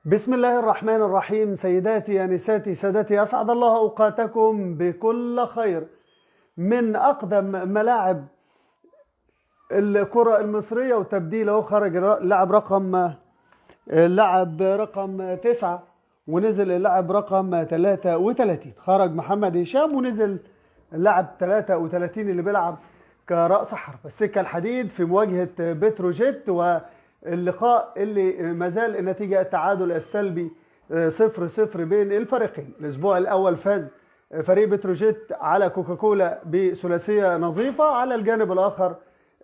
بسم الله الرحمن الرحيم. سيداتي أنساتي سادتي، أسعد الله أوقاتكم بكل خير. من أقدم ملاعب الكرة المصرية وتبديله خرج اللاعب رقم 9 ونزل اللاعب رقم 33. خرج محمد هشام ونزل اللاعب 33 اللي بيلعب كرأس حرب. السكة الحديد في مواجهة بتروجيت، واللقاء اللي مازال النتيجة التعادل السلبي 0-0 بين الفريقين. الأسبوع الأول فاز فريق بتروجيت على كوكاكولا بثلاثية نظيفة. على الجانب الآخر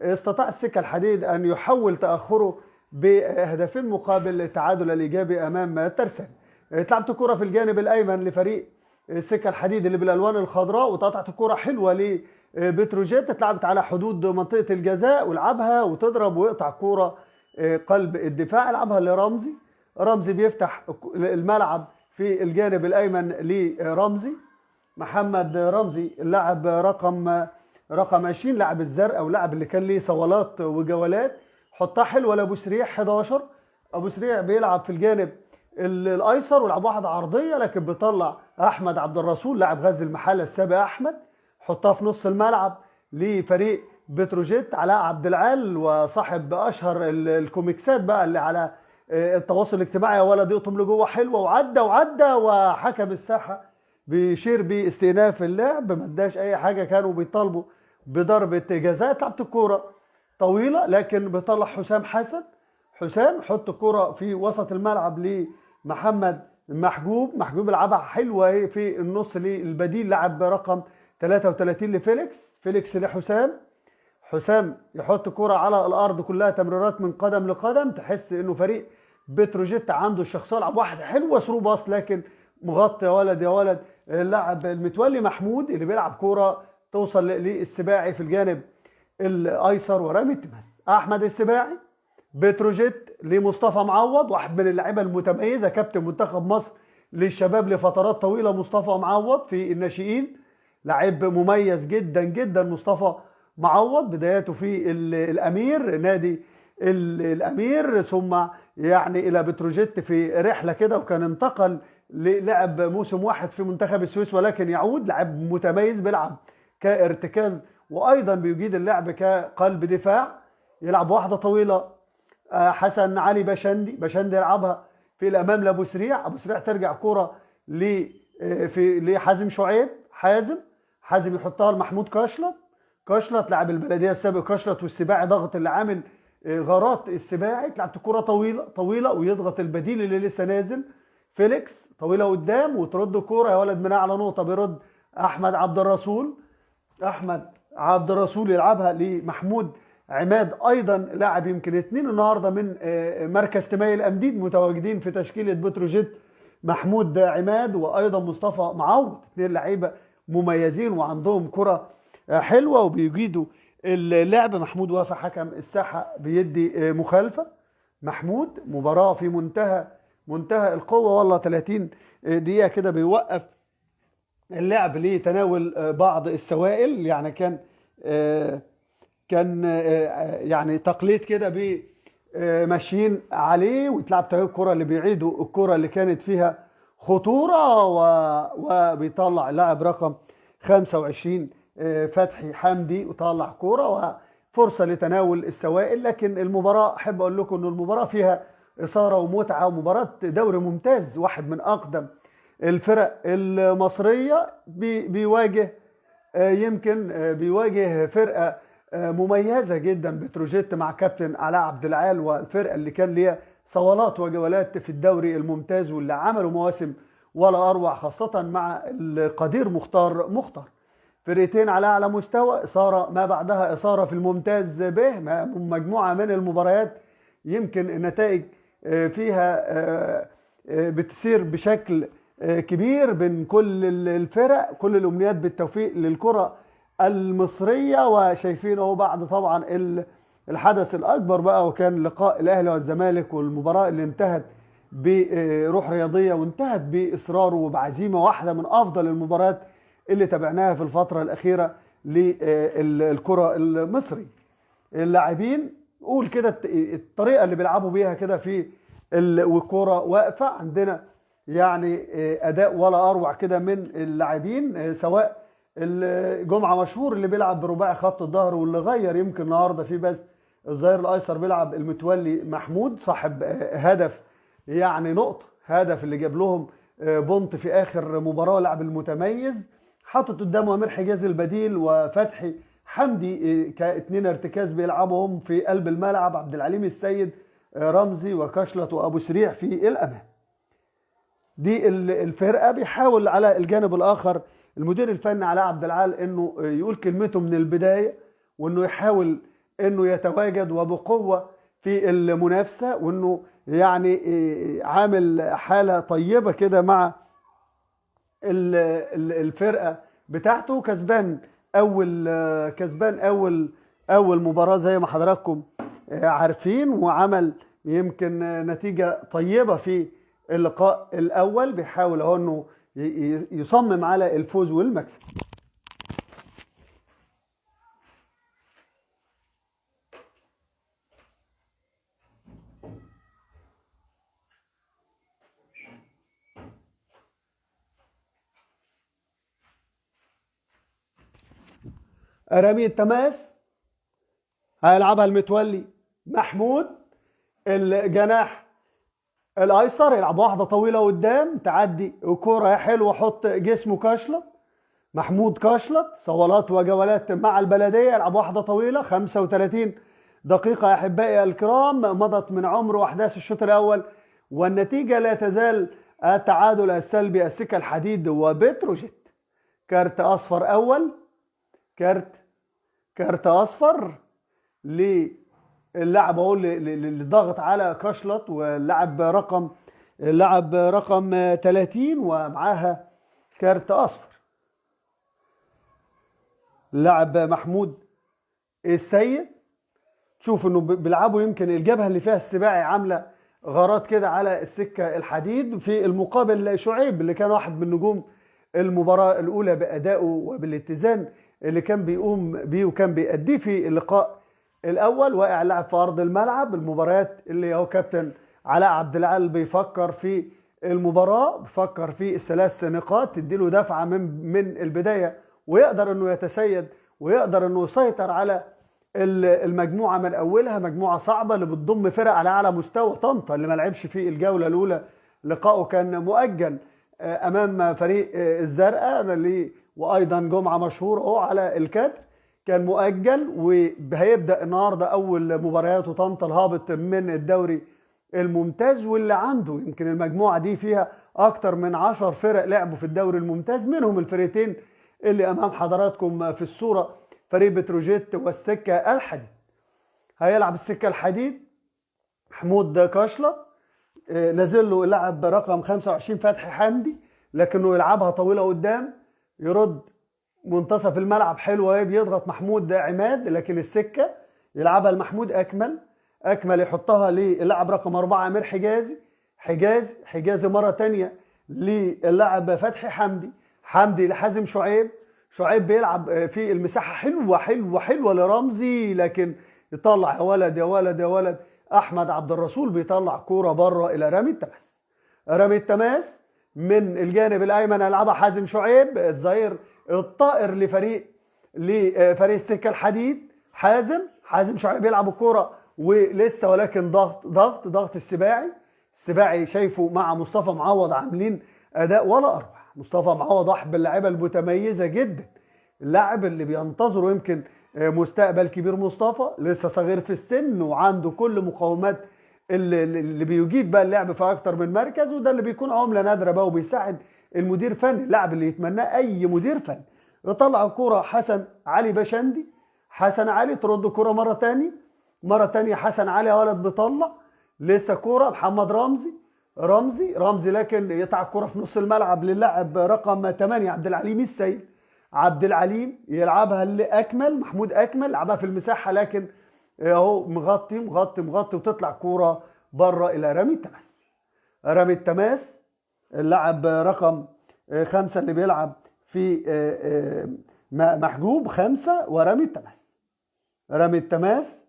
استطاع السكة الحديد أن يحول تأخره بهدفين مقابل التعادل الإيجابي أمام ترسانة. اتلعبت الكرة في الجانب الأيمن لفريق السكة الحديد اللي بالألوان الخضراء، وتقطعت الكرة حلوة لبتروجيت. اتلعبت على حدود منطقة الجزاء ولعبها وتضرب ويقطع كرة قلب الدفاع. يلعبها لرمزي. رمزي بيفتح الملعب في الجانب الأيمن لرمزي محمد رمزي، اللاعب رقم 20، لاعب الزرق او لاعب اللي كان ليه صولات وجولات. حطها حلوه لابو سريع 11. ابو سريع بيلعب في الجانب الايسر ولعب واحده عرضيه، لكن بيطلع احمد عبد الرسول لاعب غزل المحله السابق احمد. حطها في نص الملعب لفريق بتروجيت علاء عبد العال، وصاحب اشهر الكوميكسات بقى اللي على التواصل الاجتماعي، يا ولد يقطم لجوه حلوه وعدى وحكم الساحه بيشير باستئناف اللعب، ما اداش اي حاجه. كانوا بيطالبوا بضربه جزاء. لعبت الكوره طويله لكن بيطلع حسام حسن. حسام حط الكوره في وسط الملعب لمحمد محجوب لعبها حلوه في النص للبديل لاعب رقم 33 فيليكس لحسام. حسام يحط كرة على الارض، كلها تمريرات من قدم لقدم. تحس انه فريق بتروجيت عنده الشخصيه. لعب واحده حلوه ثرو باص، لكن مغطي يا ولد اللاعب المتولي محمود اللي بيلعب كرة توصل للسباعي في الجانب الايسر ورمي التماس. احمد السباعي بتروجيت لمصطفى معوض، واحد من اللعيبه المتميزه، كابتن منتخب مصر للشباب لفترات طويله. مصطفى معوض في الناشئين لعيب مميز جدا جدا. مصطفى معوض بداياته في الامير، نادي الامير، ثم يعني الى بتروجيت في رحله كده، وكان انتقل لعب موسم واحد في منتخب السويس، ولكن يعود لاعب متميز بيلعب كارتكاز وايضا بيجيد اللعب كقلب دفاع. يلعب واحده طويله حسن علي بشندي يلعبها في الامام لابو سريع. ابو سريع ترجع كره لحازم شعيب. حازم يحطها لمحمود كاشلت لاعب البلديه السابق. كاشلت والسباعي ضغط اللي عامل غارات السباعي. لعبت كره طويله ويضغط البديل اللي لسه نازل فيليكس طويله قدام، وترد الكوره يا ولد من اعلى نقطه. بيرد احمد عبد الرسول يلعبها لمحمود عماد، ايضا لاعب يمكن 2 النهارده من مركز تماي الامديد متواجدين في تشكيله بتروجيت. محمود عماد وايضا مصطفى معوض، 2 لعيبه مميزين وعندهم كره حلوه وبيجيدوا اللعب. محمود وافق حكم الساحه بيدي مخالفه. محمود مباراه في منتهى القوه والله. 30 دقيقه كده بيوقف اللعب لتناول بعض السوائل. يعني كان يعني تقليد كده ماشيين عليه، ويتلعب الكره اللي بيعيدوا الكره اللي كانت فيها خطوره، وبيطلع لاعب رقم 25 فتحي حمدي وطلع كوره وفرصه لتناول السوائل. لكن المباراه احب اقول لكم ان المباراه فيها اثاره ومتعه، ومباراه دوري ممتاز. واحد من اقدم الفرق المصريه بيواجه فرقه مميزه جدا بتروجيت مع كابتن علاء عبد العال، والفرقه اللي كان ليها صولات وجولات في الدوري الممتاز، واللي عملوا مواسم ولا اروع، خاصه مع القدير مختار. فرقتين على اعلى مستوى، اثاره ما بعدها اثاره في الممتاز به. مجموعه من المباريات يمكن النتائج فيها بتسير بشكل كبير بين كل الفرق. كل الامنيات بالتوفيق للكره المصريه. وشايفين اهو بعد طبعا الحدث الاكبر بقى، وكان لقاء الاهلي والزمالك، والمباراه اللي انتهت بروح رياضيه وانتهت باصرار وبعزيمه. واحده من افضل المباريات اللي تابعناها في الفتره الاخيره للكره المصري. اللاعبين قول كده الطريقه اللي بيلعبوا بيها كده في والكرة واقفة. عندنا يعني أداء ولا أروع كده من اللاعبين، سواء الجمعة مشهور اللي بيلعب برباعي خط الظهر، واللي غير يمكن النهارده فيه بس الظهير الأيسر بيلعب المتولي محمود صاحب هدف، يعني نقطة هدف اللي جاب لهم بونت في آخر مباراة، لاعب المتميز. حاطط قدامه أمير حجازي البديل وفتحي حمدي كاتنين ارتكاز بيلعبهم في قلب الملعب، عبد العليم السيد، رمزي وكشلت وابو سريع في الامام. دي الفرقه. بيحاول على الجانب الاخر المدير الفني علاء عبد العال انه يقول كلمته من البدايه، وانه يحاول انه يتواجد وبقوه في المنافسه، وانه يعني عامل حاله طيبه كده مع الفرقه بتاعته. كسبان اول مباراه زي ما حضراتكم عارفين، وعمل يمكن نتيجه طيبه في اللقاء الاول. بيحاول اهو انه يصمم على الفوز والمكسب. رمي التماس هيلعبها المتولي محمود، الجناح الايسر يلعب واحده طويله قدام تعدي كوره حلوه، حط جسمه كاشلت محمود كاشلت، صولات وجولات مع البلديه، يلعب واحده طويله. 35 دقيقه يا احبائي الكرام مضت من عمر واحداث الشوط الاول، والنتيجه لا تزال التعادل السلبي. السكه الحديد وبتروجيت كارت اصفر اول، كارت اصفر للاعب اهو اللي ضغط على كاشلت، واللاعب رقم 30 ومعاها كارت اصفر. اللاعب محمود السيد، تشوف انه بيلعبوا يمكن الجبهه اللي فيها السباعي عامله غارات كده على السكه الحديد، في المقابل شعيب اللي كان واحد من نجوم المباراه الاولى بادائه وبالاتزان اللي كان بيقوم بيه وكان بيأديه في اللقاء الاول، واقع لاعب في ارض الملعب. المباريات اللي هو كابتن علاء عبد العال بيفكر في المباراه، بيفكر في الثلاث نقاط تديله دفعه من البدايه، ويقدر انه يتسيد ويقدر انه يسيطر على المجموعه من اولها. مجموعه صعبه اللي بتضم فرق على اعلى مستوى. طنطا اللي ما لعبش في الجوله الاولى لقائه كان مؤجل امام فريق الزرقاء، وايضا جمعه مشهور اهو على الكادر كان مؤجل، وهيبدا النهارده اول مبارياته. طنطا الهابط من الدوري الممتاز، واللي عنده يمكن المجموعه دي فيها اكتر من 10 فرق لعبوا في الدوري الممتاز، منهم الفرقتين اللي امام حضراتكم في الصوره، فريق بتروجيت والسكه الحديد. هيلعب السكه الحديد محمود كاشلت، نازل له اللاعب رقم 25 فتحي حمدي، لكنه يلعبها طويله قدام، يرد منتصف الملعب حلوه، بيضغط محمود عماد، لكن السكه يلعبها المحمود اكمل يحطها للاعب رقم 4 امير حجازي مره ثانيه للاعب فتحي حمدي لحازم شعيب بيلعب في المساحه حلوه لرمزي، لكن يطلع يا ولد احمد عبد الرسول بيطلع كوره بره الى رمي التماس من الجانب الايمن. يلعبها حازم شعيب الظهير الطائر لفريق السكه الحديد. حازم شعيب يلعب الكوره ولسه، ولكن ضغط السباعي شايفه مع مصطفى معوض عاملين اداء ولا اروع. مصطفى معوض واحد باللعيبه المتميزه جدا، اللاعب اللي بينتظره يمكن مستقبل كبير. مصطفى لسه صغير في السن وعنده كل مقومات اللي بيجيد بقى اللعب في اكتر من مركز، وده اللي بيكون عمله نادره بقى، وبيساعد المدير فني، اللاعب اللي يتمناه اي مدير فني. يطلع الكوره حسن علي بشندي، حسن علي ترد الكوره مره ثانيه حسن علي يا ولد بيطلع، لسه كوره محمد رمزي لكن يقطع الكوره في نص الملعب للاعب رقم 8 عبد العليم السيد. عبد العليم يلعبها محمود يلعبها في المساحه، لكن اهو مغطي وتطلع كوره بره الى رمي التماس. اللاعب رقم 5 اللي بيلعب في محجوب 5 ورمي التماس.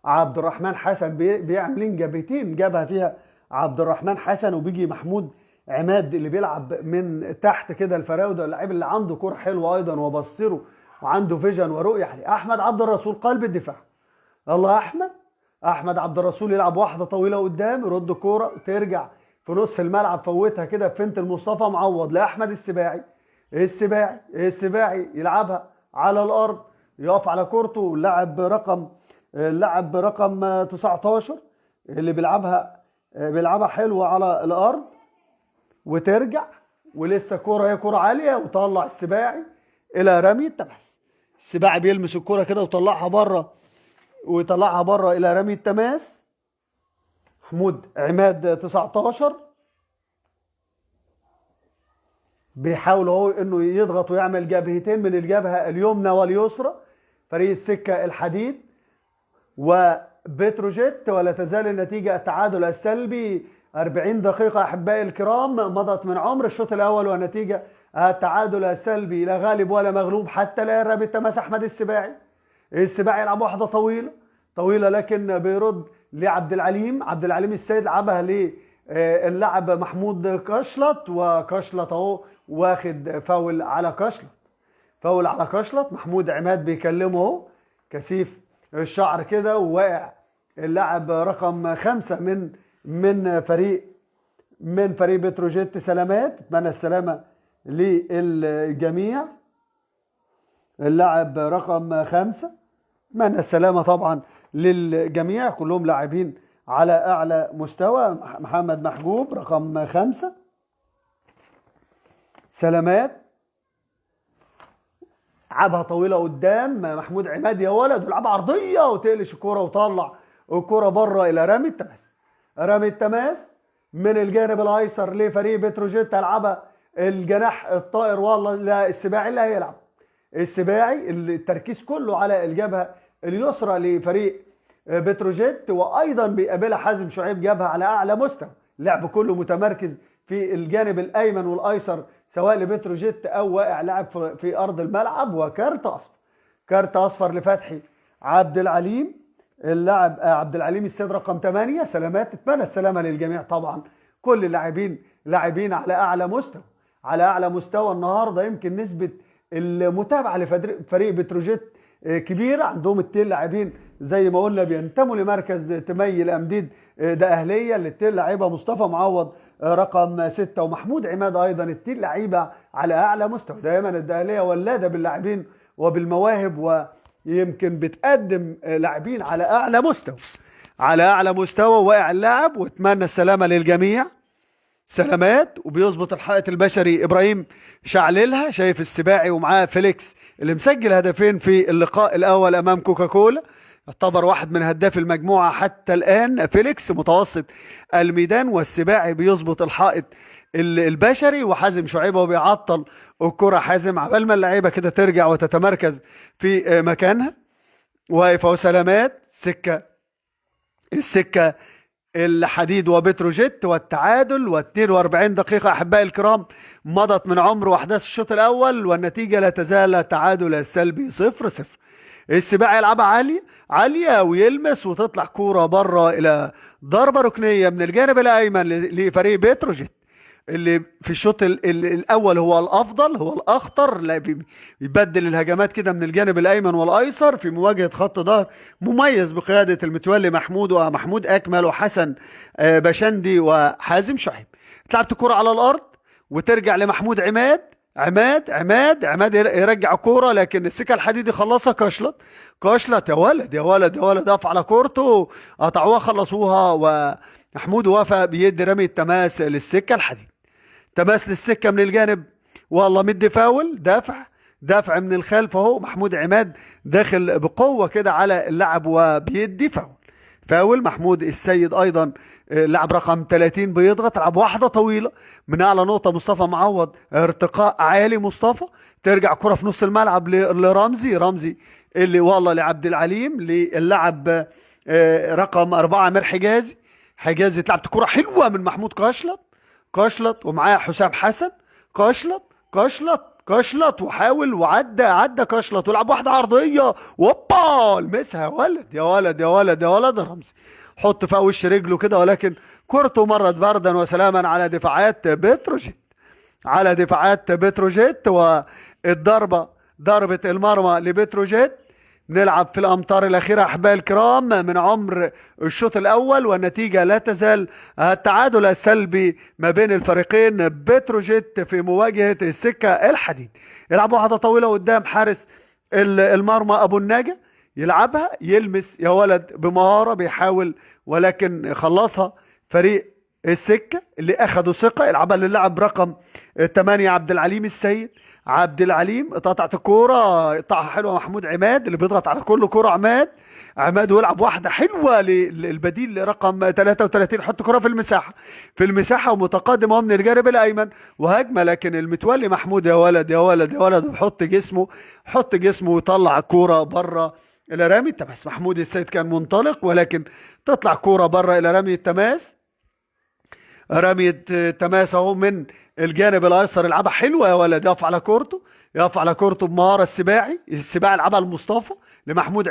عبد الرحمن حسن بيعملين جبهتين، جبهه فيها عبد الرحمن حسن وبيجي محمود عماد اللي بيلعب من تحت كده الفراوده، اللاعب اللي عنده كوره حلوه ايضا وبصره وعنده فيجن ورؤيه. يعني احمد عبد الرسول قلب الدفاع. الله يا احمد عبد الرسول يلعب واحده طويله قدام، يرد كوره ترجع في نص الملعب، فوتها كده بفنت المصطفى معوض لاحمد السباعي. السباعي يلعبها على الارض، يقف على كورته اللاعب رقم 19 اللي بيلعبها حلوه على الارض وترجع، ولسه كوره، هي كوره عاليه وطلع السباعي الى رمي التماس. السباعي بيلمس الكوره كده ويطلعها بره الى رمي التماس. محمود عماد 19 بيحاول اهو انه يضغط ويعمل جبهتين من الجبهه اليمنى واليسرى. فريق السكه الحديد وبتروجيت، ولا تزال النتيجه التعادل السلبي. 40 دقيقه احبائي الكرام مضت من عمر الشوط الاول، والنتيجه التعادل السلبي، لا غالب ولا مغلوب حتى الان. رمي التماس احمد السباعي يلعب واحده طويله لكن بيرد لعبد العليم السيد، لعبها للاعب محمود كشلط، وكشلط اهو واخد فاول على كشلط. محمود عماد بيكلمه اهو كثيف الشعر كده، وواقع اللاعب رقم 5 من فريق بتروجيت. سلامات، اتمنى السلامه للجميع. اللاعب رقم 5 اتمنى السلامه طبعا للجميع، كلهم لاعبين على اعلى مستوى. محمد محجوب رقم 5. سلامات لعبها طويله قدام محمود عماد يا ولد، ولعبها عرضيه وتقلش الكوره وطلع الكوره بره الى رمي التماس من الجانب الايسر لفريق بتروجيت. هيلعبها الجناح الطائر، والله لا، السباعي اللي هيلعب. السباعي التركيز كله على الجبهه اليسرى لفريق بتروجيت، وايضا بيقابلها حازم شعيب جبهه على اعلى مستوى. اللعب كله متمركز في الجانب الايمن والايسر سواء لبتروجيت او واقع لاعب في ارض الملعب. كارت اصفر لفتحي عبد العليم، اللاعب عبد العليم السيد رقم 8. سلامات، اتمنى السلامه للجميع طبعا. كل اللاعبين لاعبين على اعلى مستوى النهارده. يمكن نسبه المتابعه لفريق بتروجيت كبيره، عندهم التيل لاعبين زي ما قلنا بينتموا لمركز تمي الامديد، ده اهليه. التيل لعيبه مصطفى معوض رقم 6 ومحمود عماد ايضا التيل لعيبه على اعلى مستوى. دائما الداهليه ولاده باللاعبين وبالمواهب، ويمكن بتقدم لاعبين على اعلى مستوى واقع اللاعب. واتمنى السلامه للجميع. سلامات، وبيظبط الحائط البشري ابراهيم شعللها. شايف السباعي ومعاه فيليكس اللي مسجل هدفين في اللقاء الاول امام كوكاكولا، يعتبر واحد من هداف المجموعه حتى الان. فيليكس متوسط الميدان، والسباعي بيظبط الحائط البشري، وحازم شعيبه بيعطل الكره. حازم عبال ما اللعيبه كده ترجع وتتمركز في مكانها. واقف اهو سلامات. السكه الحديد وبتروجيت، والتعادل. و42 دقيقة أحبائي الكرام مضت من عمر وأحداث الشوط الأول، والنتيجة لا تزال تعادل السلبي 0-0. السباعي يلعبها عالية ويلمس وتطلع كورة بره إلى ضربة ركنية من الجانب الأيمن لفريق بتروجيت، اللي في الشوط الاول هو الافضل، هو الاخطر. لا بيبدل الهجمات كده من الجانب الايمن والايسر في مواجهه خط ظهر مميز بقياده المتولي محمود اكمل وحسن بشندي وحازم شعيب. اتلعبت كرة على الارض وترجع لمحمود عماد يرجع كوره، لكن السكه الحديدي خلصها كشلط. يا ولد اقف على كورته، قطعوها خلصوها. ومحمود وفى بيد رمي التماس للسكه الحديد. تماس للسكه من الجانب، والله مدي فاول. دافع من الخلف اهو. محمود عماد داخل بقوه كده على اللعب وبيدي فاول. محمود السيد ايضا لاعب رقم 30 بيضغط، لعب واحده طويله من اعلى نقطه مصطفى معوض، ارتقاء عالي مصطفى، ترجع كره في نص الملعب لرمزي اللي والله لعبد العليم، للاعب رقم 4 عامر حجازي اتلعبت كره حلوه من محمود كشلط ومعاه حسام حسن. كشلط كشلط وحاول عدى كشلط ولعب واحده عرضيه، ووبا المسها يا ولد يا ولد يا ولد يا ولد. رمزي حط فيها وش رجله كده، ولكن كورته مرت بردا وسلاما على دفاعات بتروجيت، على دفاعات بتروجيت. والضربه ضربه المرمى لبتروجيت. نلعب في الأمتار الأخيرة أحبائي الكرام من عمر الشوط الأول، والنتيجة لا تزال التعادل السلبي ما بين الفريقين. بتروجيت في مواجهة السكة الحديد. يلعب واحدة طويلة قدام حارس المرمى أبو النجا، يلعبها يلمس يا ولد بمهارة، بيحاول ولكن خلصها فريق السكة اللي أخدوا ثقة. يلعبها للاعب رقم 8 عبد العليم السيد. عبد العليم قطعت الكوره، قطعها حلوه محمود عماد اللي بيضغط على كل كوره. عماد ويلعب واحده حلوه للبديل رقم 33، حط كوره في المساحه ومتقدم هو من الجانب الايمن وهجمه، لكن المتولي محمود يا ولد يا ولد يا ولد وحط جسمه ويطلع الكوره بره الى رامي التماس. محمود السيد كان منطلق ولكن تطلع كوره بره الى رامي التماس. رمية تماس اهو من الجانب الايسر، يلعبها حلوه يا ولد، يقف على كورته بمهاره. السباعي يلعبها لمصطفى لمحمود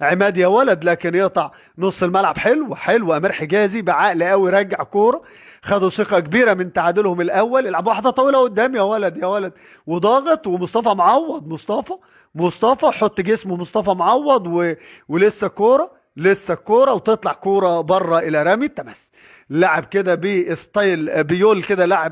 عماد يا ولد، لكن يقطع نص الملعب. حلو امير حجازي بعقل قوي رجع كوره، خدوا ثقه كبيره من تعادلهم الاول. يلعب واحده طويله قدام يا ولد وضاغط، ومصطفى معوض. مصطفى حط جسمه مصطفى معوض ولسه الكوره وتطلع كوره بره الى رامي التماس. لعب كده بستايل بيول كده،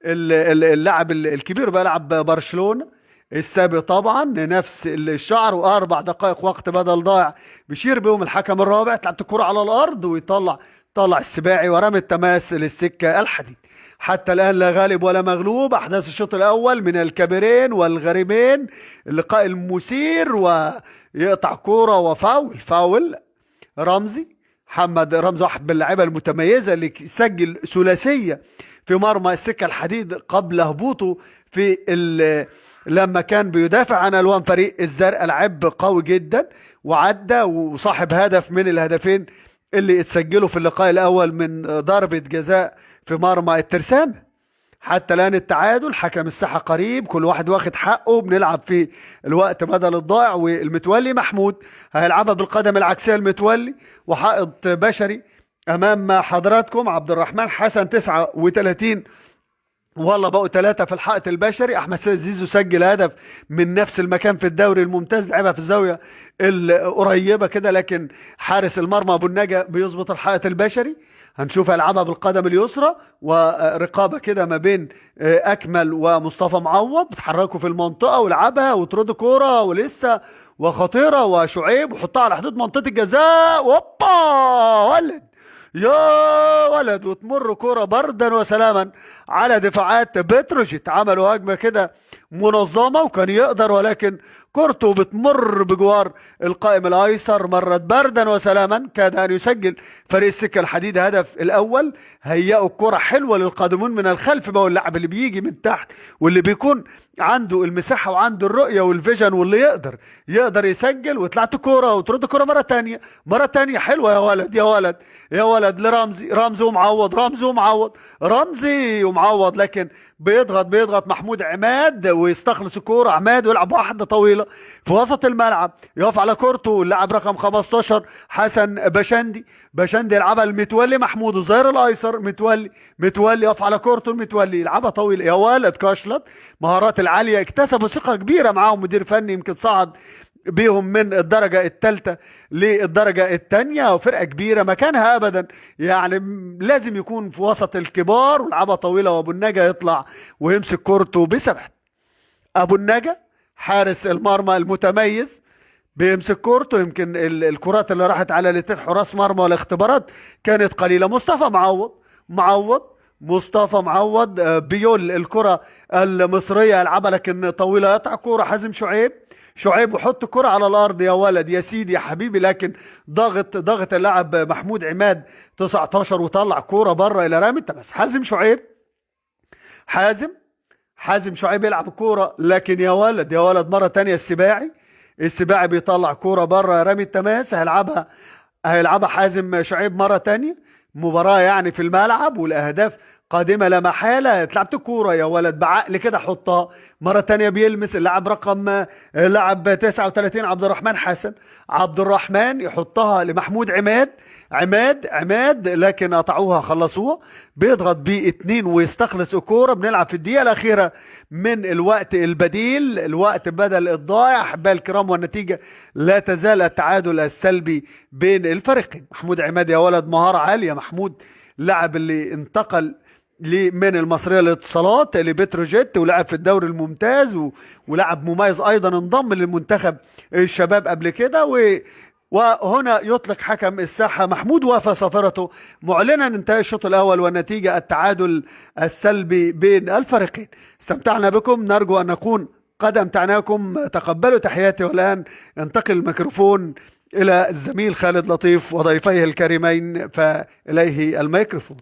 اللاعب الكبير بقى لعب برشلونة السابق طبعا، نفس الشعر. واربع دقائق وقت بدل ضايع بيشير بهم الحكم الرابع. تلعبت الكرة على الارض ويطلع السباعي ورمي التماس للسكة الحديد. حتى الان لا غالب ولا مغلوب. احداث الشوط الاول من الكبيرين والغريبين، اللقاء المثير. ويقطع كرة وفاول محمد رمزي، واحد من اللعيبه المتميزه اللي سجل ثلاثيه في مرمى السكه الحديد قبل هبوطه لما كان بيدافع عن الوان فريق الزرقاء. لعب قوي جدا وعدى وصاحب هدف من الهدفين اللي اتسجلوا في اللقاء الاول من ضربه جزاء في مرمى الترسانه. حتى الان التعادل، حكم الساحه قريب، كل واحد واخد حقه. بنلعب في الوقت بدل الضائع. والمتولي محمود هيلعبها بالقدم العكسيه المتولي، وحائط بشري امام حضراتكم. عبد الرحمن حسن 39 والله بقوا 3 في الحائط البشري. احمد سيد زيزو سجل هدف من نفس المكان في الدوري الممتاز، لعبها في الزاويه القريبه كده، لكن حارس المرمى ابو النجا بيظبط الحائط البشري. هنشوف يلعبها بالقدم اليسرى، ورقابه كده ما بين اكمل ومصطفى معوض، بيتحركوا في المنطقه ولعبها وترد كوره ولسه وخطيره، وشعيب وحطها على حدود منطقه الجزاء. ولد يا ولد، وتمر كرة بردا وسلاما على دفاعات بتروجيت. عملوا هجمة كده منظمة وكان يقدر، ولكن كورته بتمر بجوار القائم الايسر، مرت بردا وسلاما. كاد ان يسجل فريق السكة الحديد هدف الاول. هيئوا الكرة حلوة للقادمون من الخلف بقى، واللاعب اللي بيجي من تحت واللي بيكون عنده المساحة وعنده الرؤية والفيجن واللي يقدر يسجل. وطلعت كرة وترد كرة مرة تانية حلوة يا ولد لرمزي ومعوض، لكن بيضغط محمود عماد ويستخلص الكوره. عماد ويلعب واحده طويله في وسط الملعب، يقف على كورته اللاعب رقم 15 حسن بشندي يلعبها المتولي محمود الظهير الايسر. متولي يقف على كورته، المتولي يلعبها طويله يا ولد. كاشلت مهارات العاليه، اكتسبوا ثقه كبيره معاهم مدير فني، يمكن صعد بيهم من الدرجة الثالثة للدرجة الثانية، وفرقة كبيرة مكانها أبدا، يعني لازم يكون في وسط الكبار. ولعبها طويلة وأبو النجا يطلع ويمسك كورته بثبات. أبو النجا حارس المرمى المتميز بيمسك كورته. يمكن الكرات اللي راحت على الاثنين حراس مرمى والاختبارات كانت قليلة. مصطفى معوض بيول الكرة المصرية يلعبها لكن طويلة، يقطع كرة. حازم شعيب وحط كرة على الارض يا ولد يا سيدي يا حبيبي، لكن ضغط اللاعب محمود عماد 19 وطلع كرة بره الى رامي التماس. حازم شعيب يلعب الكرة، لكن يا ولد مرة تانية السباعي بيطلع كرة بره رامي التماس. هيلعبها حازم شعيب مرة تانية. مباراة يعني في الملعب، والاهداف قادمة لا محالة. اتلعبت الكورة يا ولد بعقل كده حطها. مرة تانية بيلمس اللاعب رقم لاعب 39 عبد الرحمن حسن. عبد الرحمن يحطها لمحمود عماد. عماد لكن قطعوها خلصوها. بيضغط باتنين ويستخلص الكورة. بنلعب في الدقيقة الأخيرة من الوقت البديل، الوقت بدل الضائع أحبائي الكرام، والنتيجة لا تزال التعادل السلبي بين الفريقين. محمود عماد يا ولد مهارة عالية. محمود لاعب اللي انتقل من المصرية للاتصالات لبتروجيت ولعب في الدوري الممتاز ولاعب مميز أيضا، انضم للمنتخب الشباب قبل كده وهنا يطلق حكم الساحة محمود وافى صافرته معلنا انتهى الشوط الأول والنتيجة التعادل السلبي بين الفريقين. استمتعنا بكم، نرجو أن نكون قد أمتعناكم. تقبلوا تحياتي، والآن ينتقل الميكروفون إلى الزميل خالد لطيف وضيفيه الكريمين، فإليه الميكروفون.